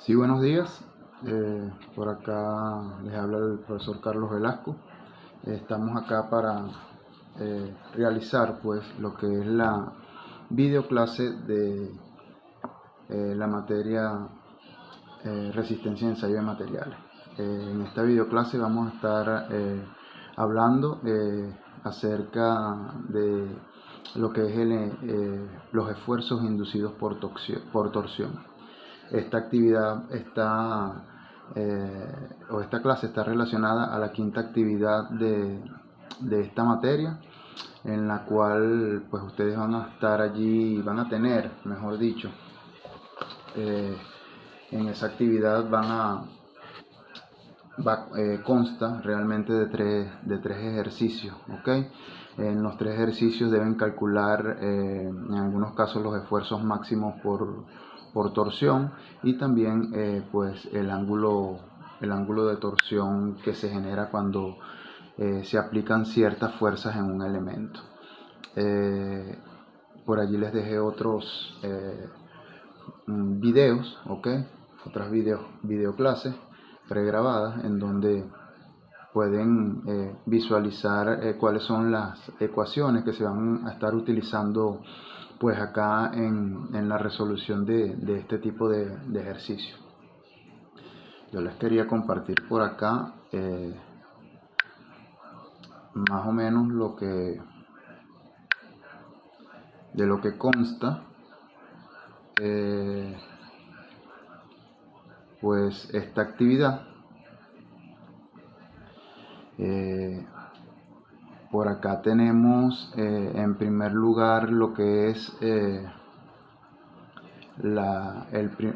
Sí, buenos días. Por acá les habla el profesor Carlos Velasco. Estamos acá para realizar pues lo que es la videoclase de la materia resistencia y ensayo de materiales. En esta videoclase vamos a estar hablando acerca de lo que es los esfuerzos inducidos por torsión. Esta actividad esta clase está relacionada a la quinta actividad de esta materia, en la cual pues ustedes van a estar allí, van a tener, mejor dicho, en esa actividad consta realmente de tres ejercicios, ¿ok? En los tres ejercicios deben calcular en algunos casos los esfuerzos máximos por torsión y también pues el ángulo de torsión que se genera cuando se aplican ciertas fuerzas en un elemento. Por allí les dejé otros videos, ¿ok? Otras videoclases pregrabadas en donde pueden visualizar cuáles son las ecuaciones que se van a estar utilizando pues acá en la resolución de este tipo de ejercicio. Yo les quería compartir por acá más o menos de lo que consta pues esta actividad. Por acá tenemos en primer lugar lo que es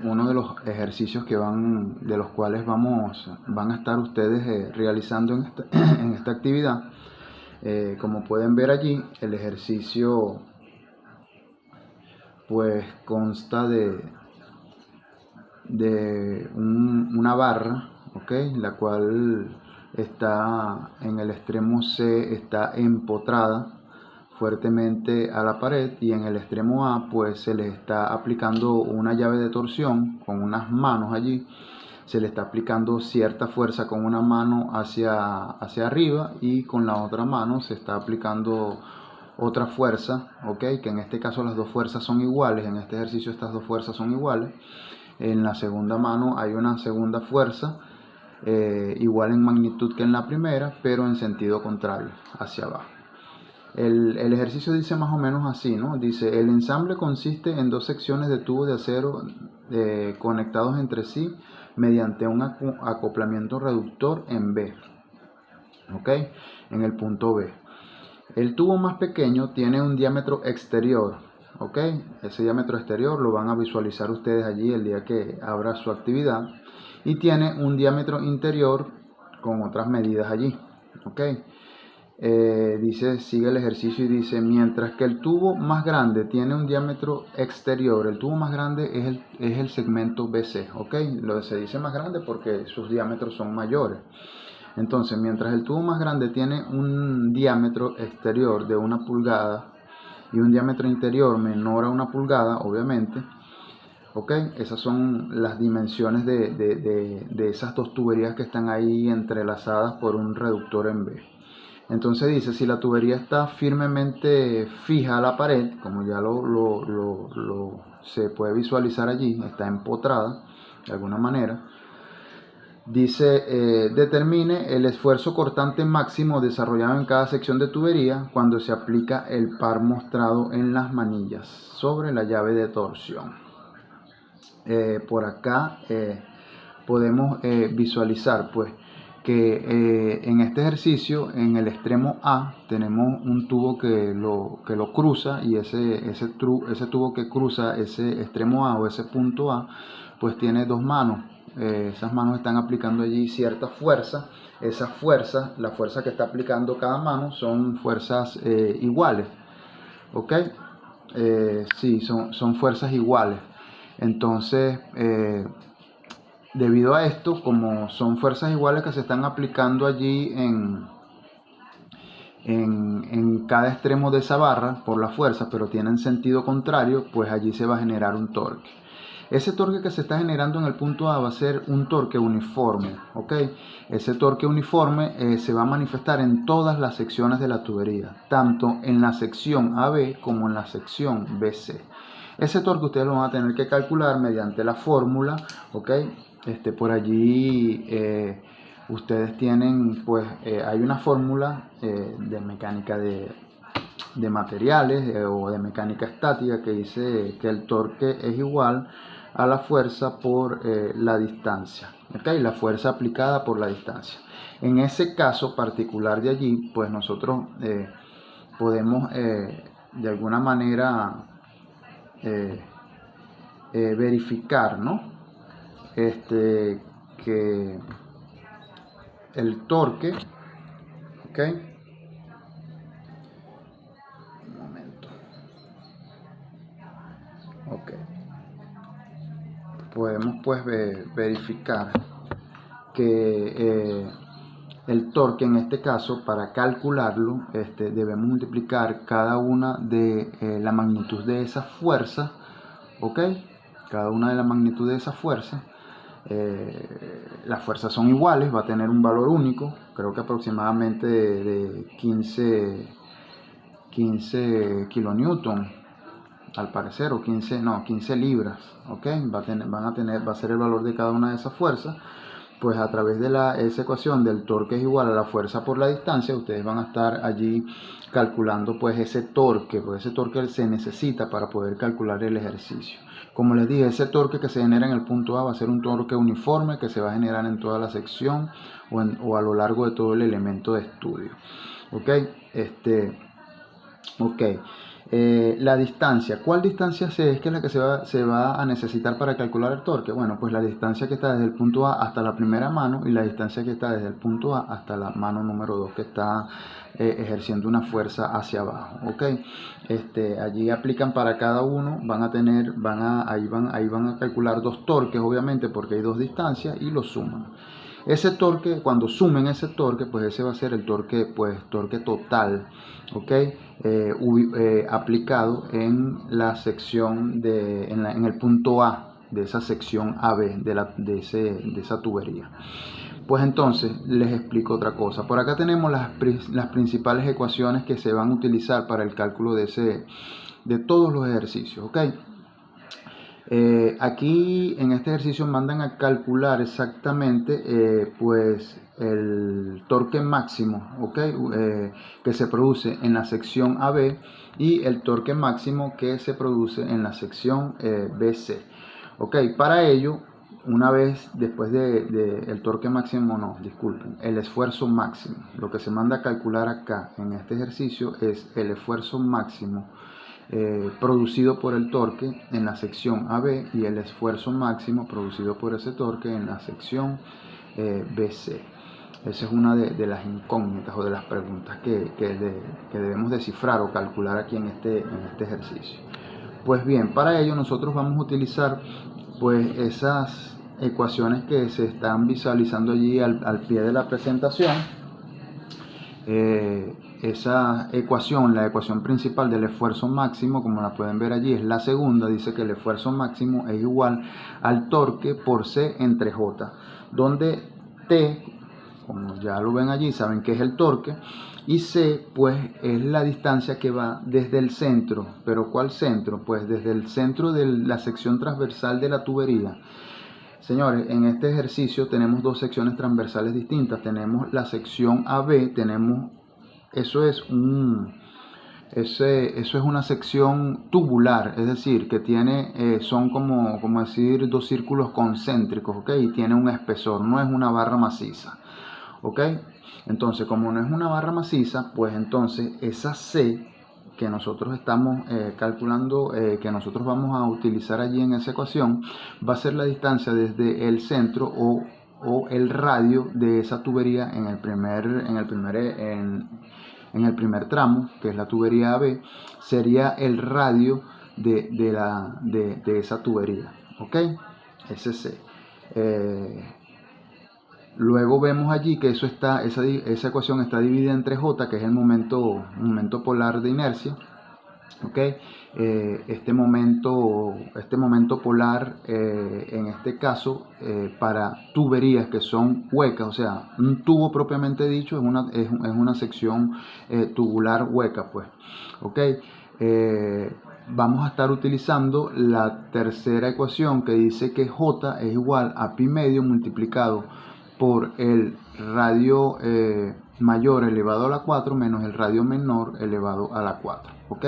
uno de los ejercicios de los cuales van a estar ustedes realizando en esta actividad. Como pueden ver allí, el ejercicio pues consta de una barra, ¿okay? La cual está en el extremo C, está empotrada fuertemente a la pared, y en el extremo A pues se le está aplicando una llave de torsión con unas manos allí. Se le está aplicando cierta fuerza con una mano hacia arriba, y con la otra mano se está aplicando otra fuerza, ¿ok? Que en este caso las dos fuerzas son iguales. En este ejercicio estas dos fuerzas son iguales. En la segunda mano hay una segunda fuerza igual en magnitud que en la primera, pero en sentido contrario, hacia abajo. El ejercicio dice más o menos así, ¿no? Dice: el ensamble consiste en dos secciones de tubo de acero conectados entre sí mediante un acoplamiento reductor en B, ¿ok? En el punto B. El tubo más pequeño tiene un diámetro exterior, ¿ok? Ese diámetro exterior lo van a visualizar ustedes allí el día que abra su actividad, y tiene un diámetro interior con otras medidas allí, ¿ok? Sigue el ejercicio y dice: mientras que el tubo más grande tiene un diámetro exterior, el tubo más grande es el segmento BC, ¿ok? Se dice más grande porque sus diámetros son mayores. Entonces, mientras el tubo más grande tiene un diámetro exterior de 1 pulgada y un diámetro interior menor a 1 pulgada, obviamente, ¿ok? Esas son las dimensiones de esas dos tuberías que están ahí entrelazadas por un reductor en B. Entonces dice: si la tubería está firmemente fija a la pared, como ya se puede visualizar allí, está empotrada de alguna manera, dice: determine el esfuerzo cortante máximo desarrollado en cada sección de tubería cuando se aplica el par mostrado en las manillas sobre la llave de torsión. Por acá podemos visualizar pues que en este ejercicio, en el extremo A, tenemos un tubo que lo cruza, y ese tubo que cruza ese extremo A o ese punto A pues tiene dos manos. Esas manos están aplicando allí cierta fuerza. Esa fuerza, la fuerza que está aplicando cada mano, son fuerzas iguales, ¿ok? Sí, son fuerzas iguales. Entonces, debido a esto, como son fuerzas iguales que se están aplicando allí en cada extremo de esa barra por la fuerza, pero tienen sentido contrario, pues allí se va a generar un torque. Ese torque que se está generando en el punto A va a ser un torque uniforme, ¿ok? Ese torque uniforme se va a manifestar en todas las secciones de la tubería, tanto en la sección AB como en la sección BC. Ese torque ustedes lo van a tener que calcular mediante la fórmula, ¿ok? Por allí ustedes tienen, pues, hay una fórmula de mecánica de materiales o de mecánica estática que dice que el torque es igual a la fuerza por la distancia, ¿okay? La fuerza aplicada por la distancia. En ese caso particular de allí, pues nosotros podemos de alguna manera verificar, ¿no? Que el torque, ¿ok? Un momento. Ok. Podemos pues verificar que el torque en este caso, para calcularlo, debemos multiplicar cada una de la magnitud de esa fuerza, ¿ok? Cada una de la magnitud de esa fuerza. Las fuerzas son iguales, va a tener un valor único, creo que aproximadamente de 15 kilonewton al parecer, o 15 libras, ¿ok? Va a ser el valor de cada una de esas fuerzas. Pues a través de esa ecuación del torque es igual a la fuerza por la distancia, ustedes van a estar allí calculando pues ese torque, porque ese torque se necesita para poder calcular el ejercicio. Como les dije, ese torque que se genera en el punto A va a ser un torque uniforme que se va a generar en toda la sección o a lo largo de todo el elemento de estudio. ¿Ok? Ok. La distancia, ¿cuál distancia es que es la que se va a necesitar para calcular el torque? Bueno, pues la distancia que está desde el punto A hasta la primera mano y la distancia que está desde el punto A hasta la mano número 2 que está ejerciendo una fuerza hacia abajo, ¿ok? Allí aplican para cada uno, ahí van a calcular dos torques, obviamente, porque hay dos distancias y los suman. Ese torque, cuando sumen ese torque, pues ese va a ser el torque, pues torque total, ¿ok? Aplicado en la sección en el punto A de esa sección AB de esa tubería. Pues entonces les explico otra cosa. Por acá tenemos las principales ecuaciones que se van a utilizar para el cálculo de todos los ejercicios, ¿ok? Aquí en este ejercicio mandan a calcular exactamente pues el torque máximo, ¿okay? Que se produce en la sección AB y el torque máximo que se produce en la sección BC. ¿Okay? Para ello, una vez después el torque máximo, no, disculpen, el esfuerzo máximo. Lo que se manda a calcular acá en este ejercicio es el esfuerzo máximo producido por el torque en la sección AB y el esfuerzo máximo producido por ese torque en la sección BC. Esa es una de las incógnitas o de las preguntas que debemos descifrar o calcular aquí en este ejercicio. Pues bien, para ello nosotros vamos a utilizar pues esas ecuaciones que se están visualizando allí al pie de la presentación. Esa ecuación, la ecuación principal del esfuerzo máximo, como la pueden ver allí, es la segunda. Dice que el esfuerzo máximo es igual al torque por C entre J, donde T, como ya lo ven allí, saben que es el torque, y C pues es la distancia que va desde el centro. ¿Pero cuál centro? Pues desde el centro de la sección transversal de la tubería. Señores, en este ejercicio tenemos dos secciones transversales distintas. Tenemos la sección AB, eso es una sección tubular, es decir, que son como decir dos círculos concéntricos, ¿ok? Y tiene un espesor, no es una barra maciza, ¿ok? Entonces, como no es una barra maciza, pues entonces esa C que nosotros estamos calculando, que nosotros vamos a utilizar allí en esa ecuación, va a ser la distancia desde el centro o el radio de esa tubería en el primer tramo, que es la tubería AB, sería el radio de esa tubería, ¿ok? SC. Luego vemos allí que esa ecuación está dividida entre J, que es el momento polar de inercia, ¿ok? Este momento polar, en este caso, para tuberías que son huecas, o sea, un tubo propiamente dicho es una sección tubular hueca, pues, ¿ok? Vamos a estar utilizando la tercera ecuación que dice que J es igual a pi medio multiplicado por el radio mayor elevado a la 4 menos el radio menor elevado a la 4, ¿ok?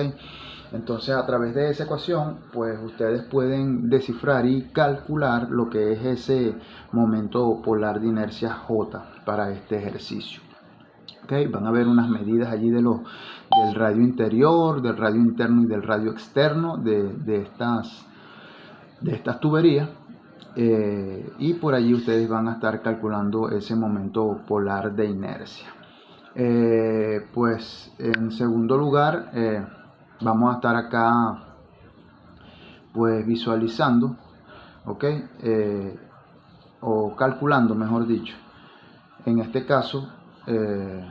Entonces, a través de esa ecuación, pues ustedes pueden descifrar y calcular lo que es ese momento polar de inercia J para este ejercicio. ¿Okay? Van a ver unas medidas allí del radio interior, del radio interno y del radio externo de estas tuberías. Y por allí ustedes van a estar calculando ese momento polar de inercia. Pues en segundo lugar, vamos a estar acá pues visualizando, ¿ok? O calculando, mejor dicho. En este caso, el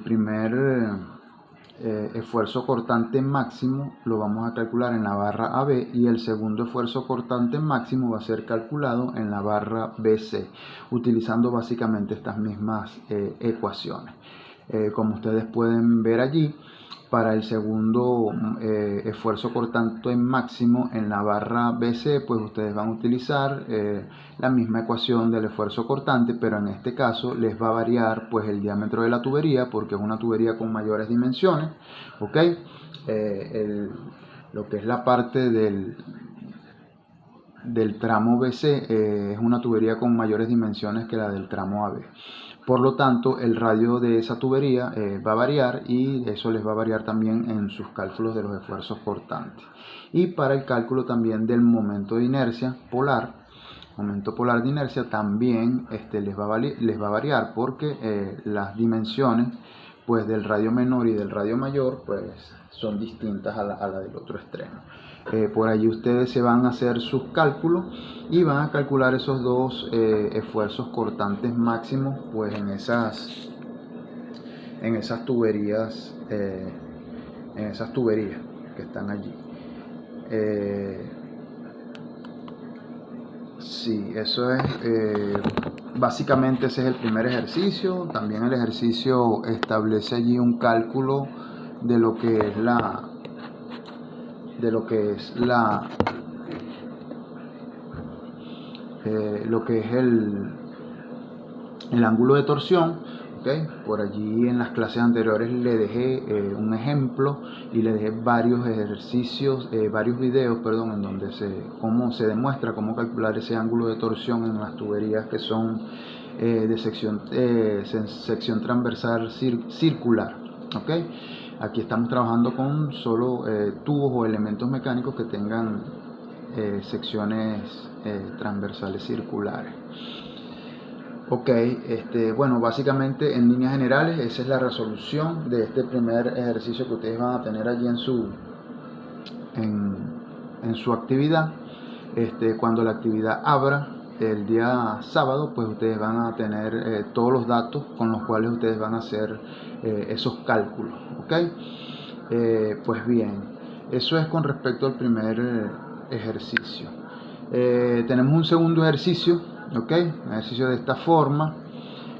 primer esfuerzo cortante máximo lo vamos a calcular en la barra AB y el segundo esfuerzo cortante máximo va a ser calculado en la barra BC, utilizando básicamente estas mismas ecuaciones. Como ustedes pueden ver allí, para el segundo esfuerzo cortante máximo en la barra BC, pues ustedes van a utilizar la misma ecuación del esfuerzo cortante, pero en este caso les va a variar pues el diámetro de la tubería, porque es una tubería con mayores dimensiones, ¿ok? Lo que es la parte del tramo BC es una tubería con mayores dimensiones que la del tramo AB. Por lo tanto, el radio de esa tubería va a variar y eso les va a variar también en sus cálculos de los esfuerzos cortantes. Y para el cálculo también del momento de inercia polar, de inercia también les va a variar porque las dimensiones pues del radio menor y del radio mayor pues son distintas a la del otro extremo. Por allí ustedes se van a hacer sus cálculos y van a calcular esos dos esfuerzos cortantes máximos pues en esas tuberías que están allí. Sí, eso es básicamente ese es el primer ejercicio. También el ejercicio establece allí un cálculo de lo que es el ángulo de torsión, ¿okay? Por allí en las clases anteriores le dejé un ejemplo y le dejé varios ejercicios, varios videos, perdón, en donde cómo se demuestra cómo calcular ese ángulo de torsión en las tuberías que son de sección transversal circular, ¿okay? Aquí estamos trabajando con solo tubos o elementos mecánicos que tengan secciones transversales circulares. Ok, bueno, básicamente en líneas generales esa es la resolución de este primer ejercicio que ustedes van a tener allí en su actividad. Cuando la actividad abra el día sábado, pues ustedes van a tener todos los datos con los cuales ustedes van a hacer esos cálculos. Ok, pues bien, eso es con respecto al primer ejercicio. Tenemos un segundo ejercicio, ¿ok? Un ejercicio de esta forma.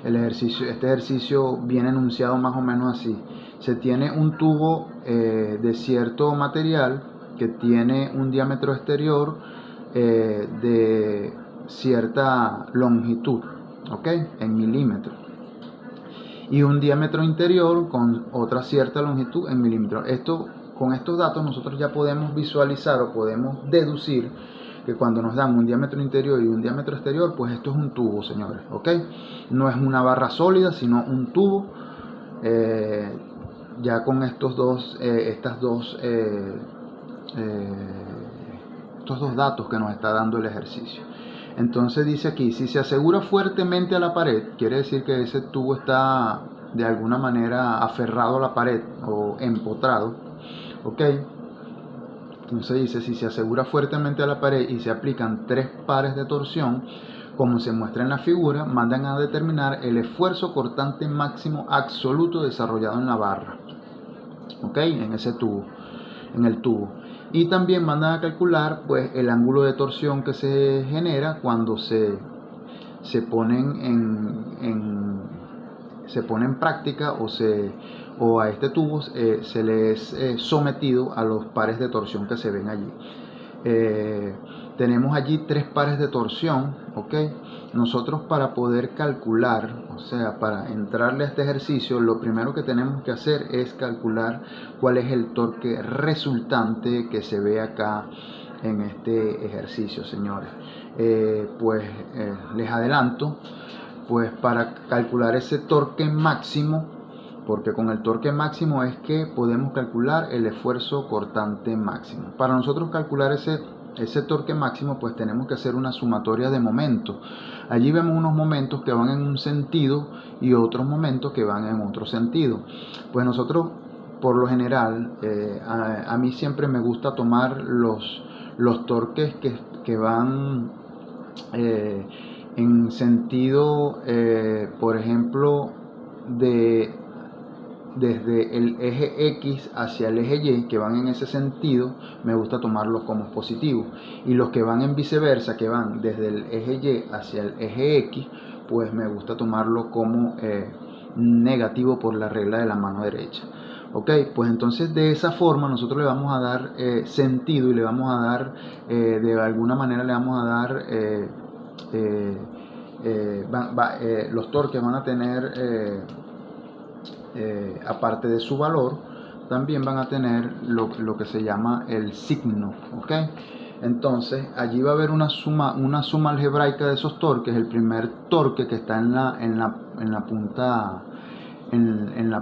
Este ejercicio viene enunciado más o menos así. Se tiene un tubo de cierto material que tiene un diámetro exterior de cierta longitud, ¿ok? En milímetros. Y un diámetro interior con otra cierta longitud en milímetros. Con estos datos nosotros ya podemos visualizar o podemos deducir que cuando nos dan un diámetro interior y un diámetro exterior, pues esto es un tubo, señores, ¿ok? No es una barra sólida, sino un tubo. Ya con estos dos datos que nos está dando el ejercicio. Entonces dice aquí, si se asegura fuertemente a la pared, quiere decir que ese tubo está de alguna manera aferrado a la pared o empotrado, ¿ok? Entonces dice, si se asegura fuertemente a la pared y se aplican 3 pares de torsión, como se muestra en la figura, mandan a determinar el esfuerzo cortante máximo absoluto desarrollado en la barra. ¿ok? En ese tubo, en el tubo. Y también mandan a calcular pues el ángulo de torsión que se genera cuando se ponen se pone en práctica o a este tubo se le es sometido a los pares de torsión que se ven allí. Tenemos allí 3 pares de torsión, ¿ok? Nosotros, para poder calcular, o sea, para entrarle a este ejercicio, lo primero que tenemos que hacer es calcular cuál es el torque resultante que se ve acá en este ejercicio, señores. Les adelanto, pues para calcular ese torque máximo, porque con el torque máximo es que podemos calcular el esfuerzo cortante máximo. Para nosotros calcular ese torque máximo, pues tenemos que hacer una sumatoria de momentos. Allí vemos unos momentos que van en un sentido y otros momentos que van en otro sentido. Pues nosotros, por lo general, a mí siempre me gusta tomar los torques que van en sentido, por ejemplo, desde el eje X hacia el eje Y, que van en ese sentido, me gusta tomarlos como positivos. Y los que van en viceversa, que van desde el eje Y hacia el eje X, pues me gusta tomarlo como negativo por la regla de la mano derecha. Ok, pues entonces de esa forma nosotros le vamos a dar sentido y le vamos a dar, de alguna manera le vamos a dar, los torques van a tener, aparte de su valor, también van a tener lo que se llama el signo, ¿ok? Entonces allí va a haber una suma algebraica de esos torques. El primer torque que está en la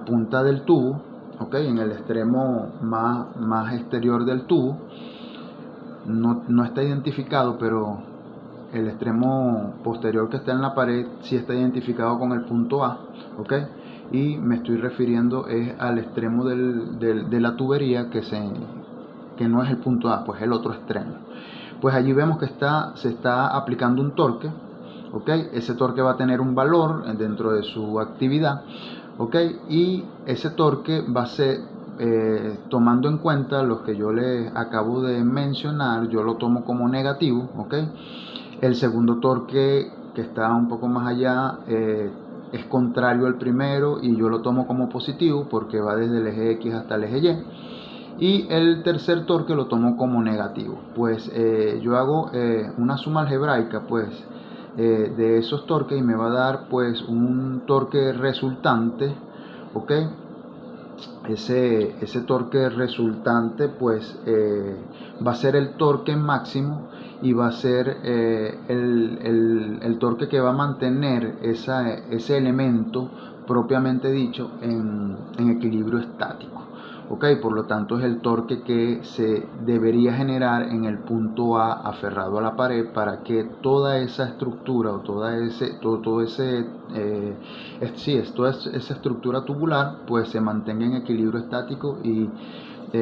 punta del tubo, ¿ok? En el extremo más exterior del tubo, no está identificado, pero el extremo posterior que está en la pared sí está identificado con el punto A, ¿ok? Y me estoy refiriendo al extremo de la tubería que no es el punto A, pues el otro extremo. Pues allí vemos que se está aplicando un torque, ¿ok? Ese torque va a tener un valor dentro de su actividad, ¿ok? Y ese torque va a ser, tomando en cuenta los que yo les acabo de mencionar, yo lo tomo como negativo, ¿ok? El segundo torque, que está un poco más allá, es contrario al primero y yo lo tomo como positivo porque va desde el eje X hasta el eje Y. Y el tercer torque lo tomo como negativo. Pues yo hago una suma algebraica pues de esos torques y me va a dar pues un torque resultante, ¿ok? Ese torque resultante pues va a ser el torque máximo y va a ser el torque que va a mantener ese elemento propiamente dicho en equilibrio estático. Ok, por lo tanto es el torque que se debería generar en el punto A aferrado a la pared para que toda esa estructura o toda esa estructura tubular pues se mantenga en equilibrio estático y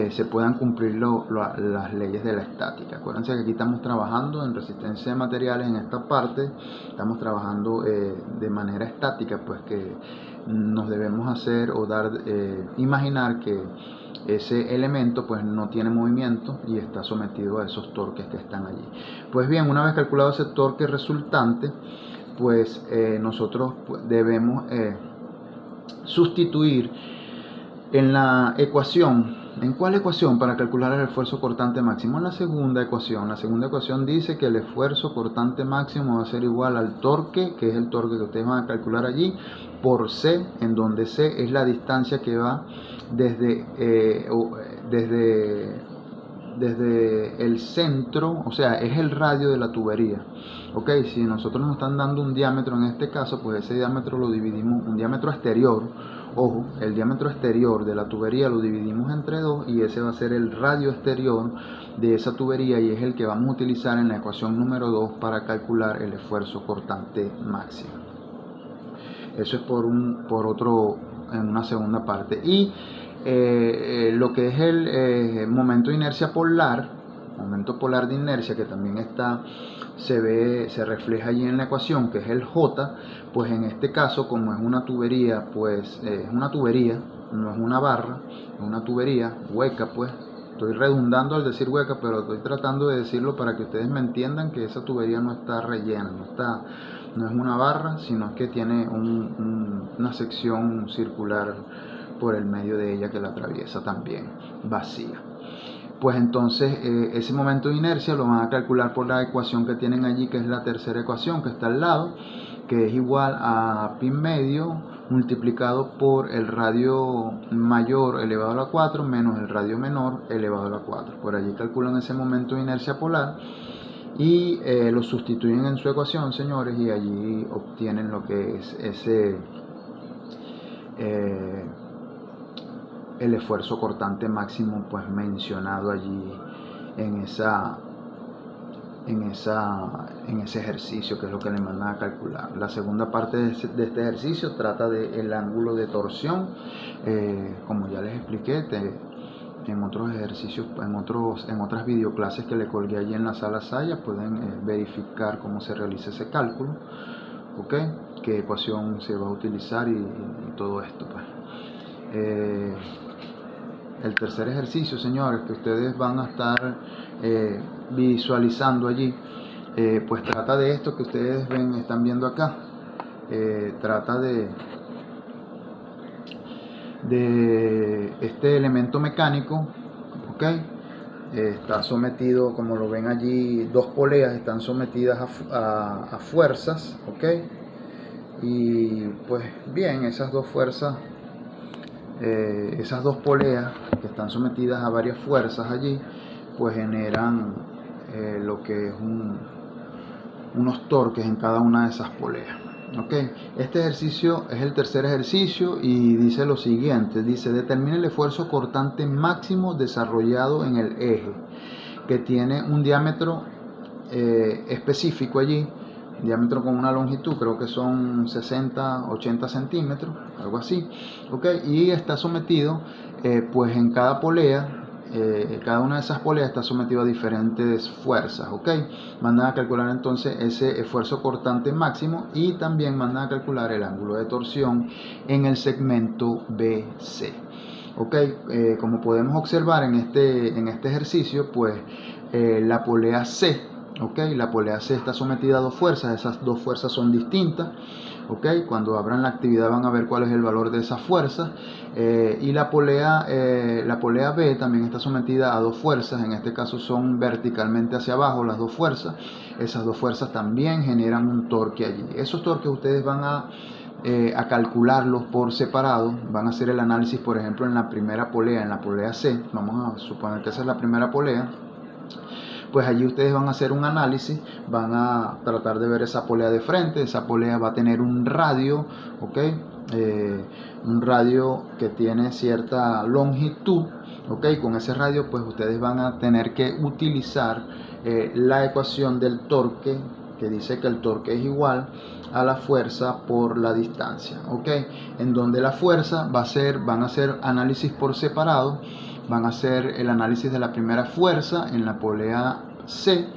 se puedan cumplir las leyes de la estática. Acuérdense que aquí estamos trabajando en resistencia de materiales. En esta parte estamos trabajando de manera estática, pues que nos debemos hacer o imaginar que ese elemento pues no tiene movimiento y está sometido a esos torques que están allí. Pues bien, una vez calculado ese torque resultante, pues nosotros debemos sustituir en la ecuación. ¿En cuál ecuación para calcular el esfuerzo cortante máximo? En la segunda ecuación. La segunda ecuación dice que el esfuerzo cortante máximo va a ser igual al torque, que es el torque que ustedes van a calcular allí, por C, en donde C es la distancia que va desde el centro, o sea, es el radio de la tubería. Ok, si nosotros nos están dando un diámetro en este caso, pues ese diámetro lo dividimos, un diámetro exterior, ojo, el diámetro exterior de la tubería lo dividimos entre 2 y ese va a ser el radio exterior de esa tubería y es el que vamos a utilizar en la ecuación número 2 para calcular el esfuerzo cortante máximo. Eso es en una segunda parte. Y lo que es el momento de inercia polar, momento polar de inercia, que también se refleja allí en la ecuación, que es el J, pues en este caso, como es una tubería, pues es una tubería, no es una barra, es una tubería hueca, pues estoy redundando al decir hueca, pero estoy tratando de decirlo para que ustedes me entiendan que esa tubería no está rellena, no es una barra, sino que tiene una sección circular por el medio de ella que la atraviesa también, vacía. Pues entonces ese momento de inercia lo van a calcular por la ecuación que tienen allí, que es la tercera ecuación que está al lado, que es igual a pi medio multiplicado por el radio mayor elevado a la 4 menos el radio menor elevado a la 4. Por allí calculan ese momento de inercia polar y lo sustituyen en su ecuación, señores, y allí obtienen lo que es el esfuerzo cortante máximo, pues mencionado allí en ese ejercicio, que es lo que le mandan a calcular. La segunda parte de este ejercicio trata del ángulo de torsión. Como ya les expliqué en otros ejercicios, en otras videoclases que le colgué allí en la sala Saya, pueden verificar cómo se realiza ese cálculo, qué ecuación se va a utilizar y todo esto, pues. El tercer ejercicio, señores, que ustedes van a estar visualizando allí, pues trata de esto que ustedes están viendo acá. Trata de este elemento mecánico, está sometido, como lo ven allí, dos poleas están sometidas a fuerzas, y pues bien, esas dos fuerzas, esas dos poleas que están sometidas a varias fuerzas allí, pues generan lo que es unos torques en cada una de esas poleas. Este ejercicio es el tercer ejercicio y dice lo siguiente, dice: determine el esfuerzo cortante máximo desarrollado en el eje, que tiene un diámetro específico allí, diámetro con una longitud, creo que son 60-80 centímetros, algo así, y está sometido, pues en cada polea, cada una de esas poleas está sometido a diferentes fuerzas, mandan a calcular entonces ese esfuerzo cortante máximo y también mandan a calcular el ángulo de torsión en el segmento BC. Como podemos observar en este ejercicio, pues la polea C, la polea C está sometida a dos fuerzas, esas dos fuerzas son distintas, cuando abran la actividad van a ver cuál es el valor de esas fuerzas, y la polea B también está sometida a dos fuerzas, en este caso son verticalmente hacia abajo las dos fuerzas, esas dos fuerzas también generan un torque allí. Esos torques ustedes van a calcularlos por separado, van a hacer el análisis, por ejemplo, en la primera polea, en la polea C, vamos a suponer que esa es la primera polea. Pues allí ustedes van a hacer un análisis, van a tratar de ver esa polea de frente, esa polea va a tener un radio, un radio que tiene cierta longitud, con ese radio pues ustedes van a tener que utilizar la ecuación del torque, que dice que el torque es igual a la fuerza por la distancia, en donde la fuerza van a hacer análisis por separado. Van a hacer el análisis de la primera fuerza en la polea C,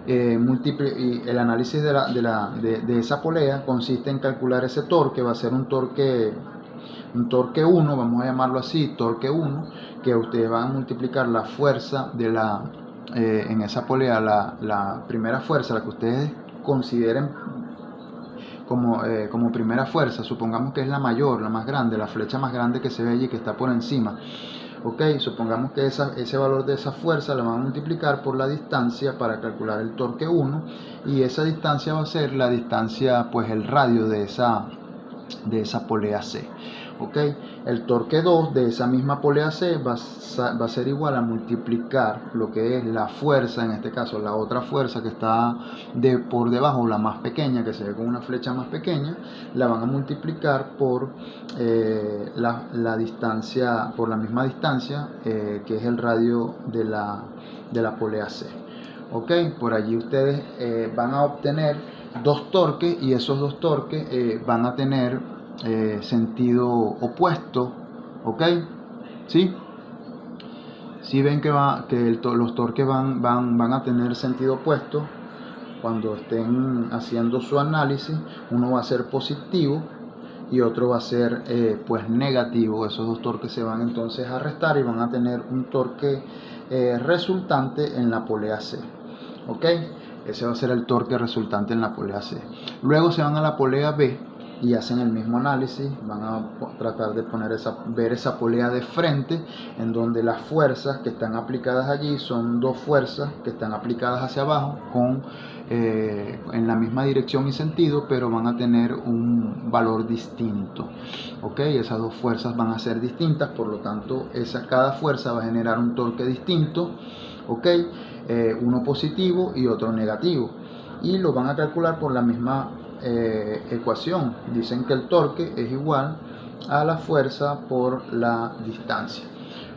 y el análisis de esa polea consiste en calcular ese torque. Va a ser un torque 1, vamos a llamarlo así, torque 1, que ustedes van a multiplicar la fuerza en esa polea, la primera fuerza, la que ustedes consideren como primera fuerza, supongamos que es la mayor, la más grande, la flecha más grande que se ve allí, que está por encima. Supongamos que ese valor de esa fuerza la van a multiplicar por la distancia para calcular el torque 1, y esa distancia va a ser la distancia, pues el radio de esa polea C. El torque 2 de esa misma polea C va a ser igual a multiplicar lo que es la fuerza, en este caso la otra fuerza que está por debajo, la más pequeña, que se ve con una flecha más pequeña, la van a multiplicar por la distancia, por la misma distancia, que es el radio de la polea C. Por allí ustedes van a obtener dos torques, y esos dos torques van a tener sentido opuesto, ¿sí? Si ven que los torques van a tener sentido opuesto, cuando estén haciendo su análisis, uno va a ser positivo y otro va a ser pues negativo. Esos dos torques se van entonces a restar y van a tener un torque resultante en la polea C. ¿Ok? Ese va a ser el torque resultante en la polea C. Luego se van a la polea B y hacen el mismo análisis. Van a tratar de ver esa polea de frente, en donde las fuerzas que están aplicadas allí son dos fuerzas que están aplicadas hacia abajo en la misma dirección y sentido, pero van a tener un valor distinto. ¿Ok? Esas dos fuerzas van a ser distintas, por lo tanto cada fuerza va a generar un torque distinto. ¿Ok? Uno positivo y otro negativo, y lo van a calcular por la misma ecuación. Dicen que el torque es igual a la fuerza por la distancia.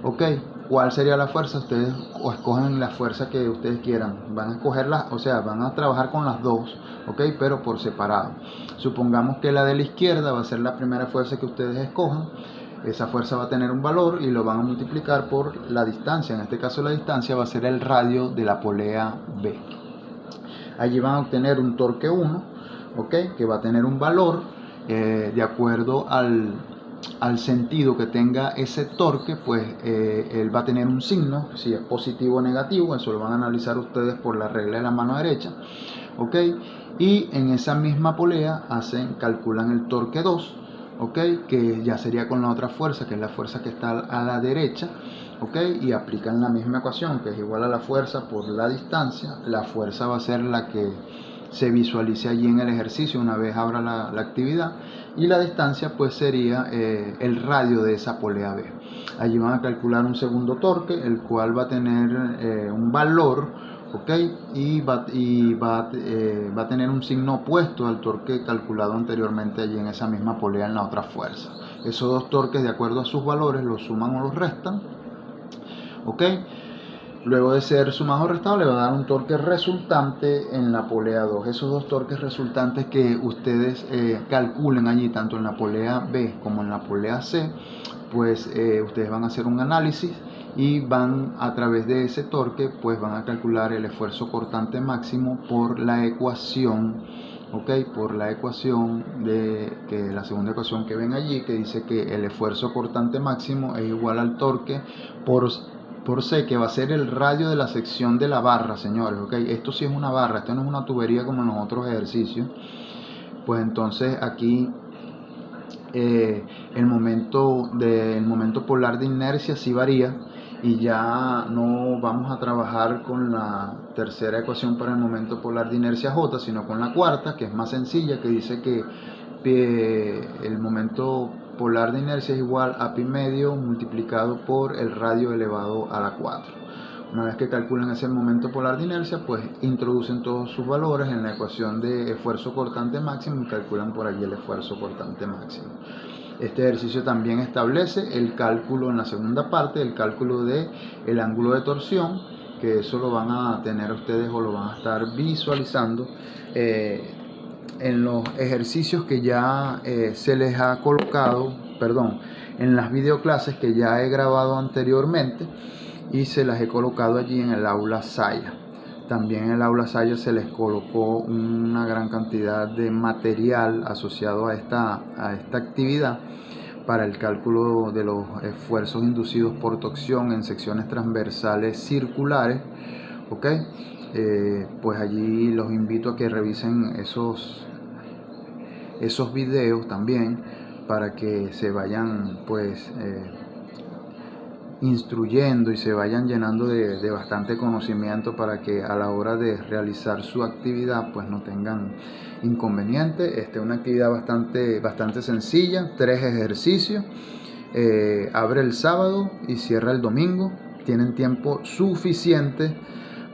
¿Ok? ¿Cuál sería la fuerza? Ustedes escogen la fuerza que ustedes quieran. Van a escogerla, o sea, van a trabajar con las dos, ¿ok? Pero por separado. Supongamos que la de la izquierda va a ser la primera fuerza que ustedes escojan. Esa fuerza va a tener un valor y lo van a multiplicar por la distancia. En este caso la distancia va a ser el radio de la polea B. Allí van a obtener un torque 1, ¿ok? Que va a tener un valor de acuerdo al sentido que tenga ese torque, pues él va a tener un signo, si es positivo o negativo. Eso lo van a analizar ustedes por la regla de la mano derecha, ¿ok? Y en esa misma polea calculan el torque 2, ¿ok? Que ya sería con la otra fuerza, que es la fuerza que está a la derecha, ¿ok? Y aplican la misma ecuación, que es igual a la fuerza por la distancia. La fuerza va a ser la que se visualice allí en el ejercicio una vez abra la actividad, y la distancia pues sería el radio de esa polea B. Allí van a calcular un segundo torque, el cual va a tener un valor, ¿ok? Y va a tener un signo opuesto al torque calculado anteriormente allí en esa misma polea en la otra fuerza. Esos dos torques, de acuerdo a sus valores, los suman o los restan, ¿ok? Luego de ser sumado o restado, le va a dar un torque resultante en la polea 2. Esos dos torques resultantes que ustedes calculen allí, tanto en la polea B como en la polea C, pues ustedes van a hacer un análisis y van a través de ese torque, pues van a calcular el esfuerzo cortante máximo por la ecuación, ¿ok? Por la ecuación que la segunda ecuación que ven allí, que dice que el esfuerzo cortante máximo es igual al torque por C, que va a ser el radio de la sección de la barra, señores, ¿ok? Esto sí es una barra, esto no es una tubería como en los otros ejercicios. Pues entonces aquí el momento polar de inercia sí varía, y ya no vamos a trabajar con la tercera ecuación para el momento polar de inercia J, sino con la cuarta, que es más sencilla, que dice que el momento polar de inercia es igual a pi medio multiplicado por el radio elevado a la 4. Una vez que calculen ese momento polar de inercia, pues introducen todos sus valores en la ecuación de esfuerzo cortante máximo y calculan por allí el esfuerzo cortante máximo. Este ejercicio también establece el cálculo en la segunda parte, el cálculo del ángulo de torsión, que eso lo van a tener ustedes o lo van a estar visualizando en los ejercicios que ya se les ha colocado, en las videoclases que ya he grabado anteriormente y se las he colocado allí en el aula Saya. También en el aula Saya se les colocó una gran cantidad de material asociado a esta actividad para el cálculo de los esfuerzos inducidos por torsión en secciones transversales circulares, ¿ok? Pues allí los invito a que revisen esos videos también, para que se vayan pues instruyendo y se vayan llenando de bastante conocimiento, para que a la hora de realizar su actividad pues no tengan inconveniente. Esta es una actividad bastante sencilla, 3 ejercicios, abre el sábado y cierra el domingo. Tienen tiempo suficiente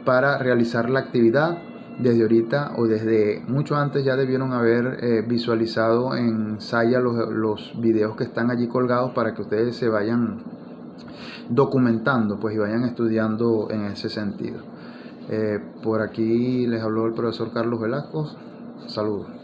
para realizar la actividad. Desde ahorita o desde mucho antes ya debieron haber visualizado en Saya los videos que están allí colgados, para que ustedes se vayan documentando pues y vayan estudiando en ese sentido. Por aquí les habló el profesor Carlos Velasco. Saludos.